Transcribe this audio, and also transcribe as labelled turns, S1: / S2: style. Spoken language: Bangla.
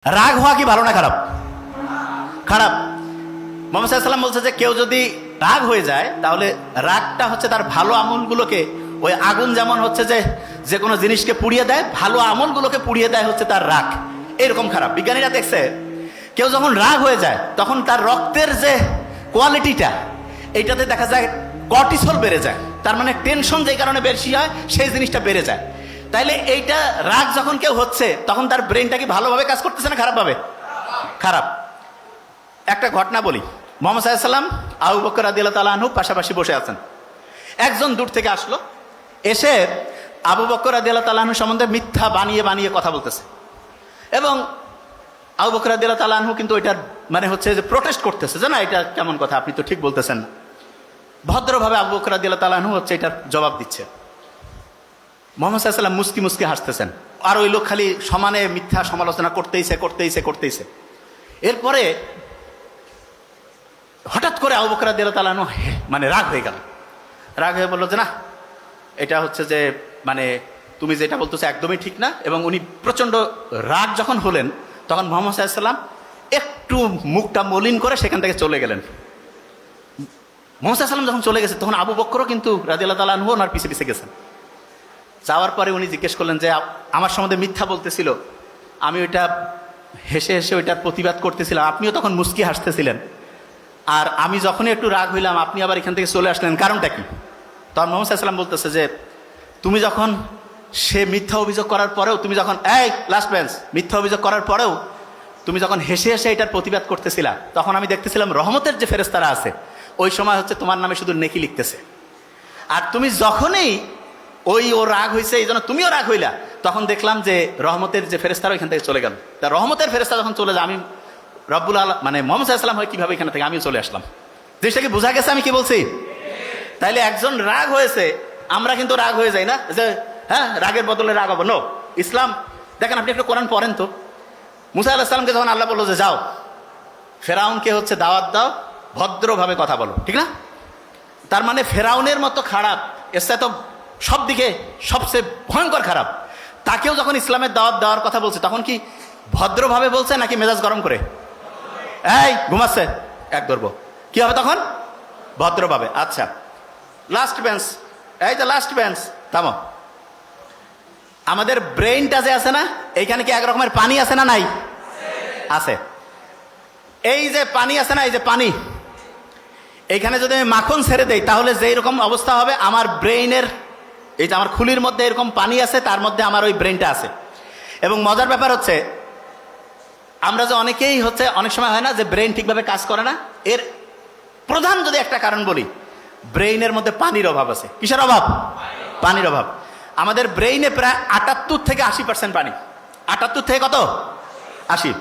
S1: রাগ হওয়া কি ভালো না খারাপ? খারাপ। মুহাম্মদ সাল্লাল্লাহু আলাইহি ওয়াসাল্লাম বলছে যে কেউ যদি রাগ হয়ে যায় তাহলে রাগটা হচ্ছে তার ভালো আমলগুলোকে, ওই আগুন যেমন হচ্ছে যে কোনো জিনিসকে পুড়িয়ে দেয়, ভালো আমলগুলোকে পুড়িয়ে দেয় হচ্ছে তার রাগ। এরকম খারাপ। বিজ্ঞানীরা দেখছে কেউ যখন রাগ হয়ে যায় তখন তার রক্তের যে কোয়ালিটিটা, এইটাতে দেখা যায় কর্টিসল বেড়ে যায়। তার মানে টেনশন যেই কারণে বেশি হয় সেই জিনিসটা বেড়ে যায়। তাইলে এইটা রাগ যখন কেউ হচ্ছে তখন তার ব্রেনটা কি ভালোভাবে কাজ করতেছে না খারাপভাবে? খারাপ। একটা ঘটনা বলি। মুহাম্মদ সাল্লাল্লাহু আলাইহি ওয়াসাল্লাম আবু বকর রাদিয়াল্লাহু তাআলা আনহু পাশাপাশি বসে আছেন। একজন দূর থেকে আসলো, এসে আবু বকর রাদিয়াল্লাহু তাআলা আনহু সম্বন্ধে মিথ্যা বানিয়ে বানিয়ে কথা বলতেছে। এবং আবু বকর রাদিয়াল্লাহু তাআলা আনহু কিন্তু ওইটার মানে হচ্ছে যে প্রোটেস্ট করতেছে যে না, এটা কেমন কথা, আপনি তো ঠিক বলতেছেন না। ভদ্রভাবে আবু বকর রাদিয়াল্লাহু তাআলা আনহু হচ্ছে এটার জবাব দিচ্ছে। মুহাম্মদ সাল্লাল্লাহু আলাইহি ওয়াসাল্লাম মুস্কি মুস্কি হাসতেছেন, আর ওই লোক খালি সমানে মিথ্যা সমালোচনা করতেইছে। এরপরে হঠাৎ করে আবু বকর রাদিয়াল্লাহু তাআলা আনহু মানে রাগ হয়ে গেল। রাগ হয়ে বলল যে না, এটা হচ্ছে যে মানে তুমি যেটা বলতেছো একদমই ঠিক না। এবং উনি প্রচন্ড রাগ যখন হলেন তখন মুহাম্মদ সাল্লাল্লাহু আলাইহি ওয়াসাল্লাম একটু মুখটা মলিন করে সেখান থেকে চলে গেলেন। মুহাম্মদ সাল্লাল্লাহু আলাইহি ওয়াসাল্লাম যখন চলে গেছে তখন আবু বকরও কিন্তু রাদিয়াল্লাহু তাআলা আনহু ওনার পিছে পিছে গেছেন। যাওয়ার পরে উনি জিজ্ঞেস করলেন যে আমার সম্বন্ধে মিথ্যা বলতেছিল, আমি ওইটা হেসে হেসে ওইটার প্রতিবাদ করতেছিলাম, আপনিও তখন মুস্কি হাসতেছিলেন, আর আমি যখনই একটু রাগ হইলাম আপনি আবার এখান থেকে চলে আসলেন, কারণটা কি? তখন মুহাম্মদ সাল্লাল্লাহু আলাইহি ওয়াসাল্লাম বলতেছে যে তুমি যখন সে মিথ্যা অভিযোগ করার পরেও, তুমি যখন লাস্ট বেঞ্চ মিথ্যা অভিযোগ করার পরেও তুমি যখন হেসে হেসে এটার প্রতিবাদ করতেছিলা, তখন আমি দেখতেছিলাম রহমতের যে ফেরেশতারা আছে ওই সময় হচ্ছে তোমার নামে শুধু নেকি লিখতেছে। আর তুমি যখনই ও রাগ হয়েছে এই জন্য তুমিও রাগ হইলা, তখন দেখলাম যে রহমতের যে ফেরেশতারা ওইখান থেকে চলে গেল। তা রহমতের ফেরেশতা যখন চলে যায়, আমি রব্বুল আলামিন মানে মুহাম্মদ সাল্লাল্লাহু আলাইহি ওয়াসাল্লাম হয় কিভাবে এখানে থেকে আমিও চলে আসলাম। জিনিসটা কি বোঝা গেছে আমি কি বলছি? তাইলে একজন রাগ হয়েছে, আমরা কিন্তু রাগ হয়ে যাই না যে হ্যাঁ রাগের বদলে রাগ হবো। নো, ইসলাম দেখেন, আপনি একটু কোরআন পড়েন তো। মুসা আলাইহিস সালামকে যখন আল্লাহ বললো যে যাও ফেরাউনকে হচ্ছে দাওয়াত দাও, ভদ্রভাবে কথা বলো, ঠিক না? তার মানে ফেরাউনের মতো খারাপ, এসে তো সব দিকে সবচেয়ে ভয়ঙ্কর খারাপ, তাকেও যখন ইসলামের দাওয়াত দেওয়ার কথা বলছে তখন কি ভদ্রভাবে বলছে নাকি মেজাজ গরম করে? ঘুমাচ্ছে এক ধরবো, কি হবে তখন? ভদ্রভাবে। আচ্ছা, লাস্ট বেঞ্চ, এই যে লাস্ট বেঞ্চ, থামো। আমাদের ব্রেইনটা যে আছে না, এইখানে কি এক রকমের পানি আছে না নাই? আছে। এই যে পানি আছে না, এই যে পানি, এইখানে যদি আমি মাখন ছেড়ে দেই তাহলে যেই রকম অবস্থা হবে, আমার ব্রেইনের এই যে আমার খুলির মধ্যে এরকম পানি আছে, তার মধ্যে আমার ওই ব্রেইনটা আছে। এবং মজার ব্যাপার হচ্ছে আমরা যে অনেকেই হচ্ছে অনেক সময় হয় না যে ব্রেইন ঠিকভাবে কাজ করে না, এর প্রধান যদি একটা কারণ বলি, ব্রেইনের মধ্যে পানির অভাব আছে। কিসের অভাব? পানির অভাব। আমাদের ব্রেইনে প্রায় ৭৮ থেকে ৮০% পানি। ৭৮ থেকে কত? ৮০।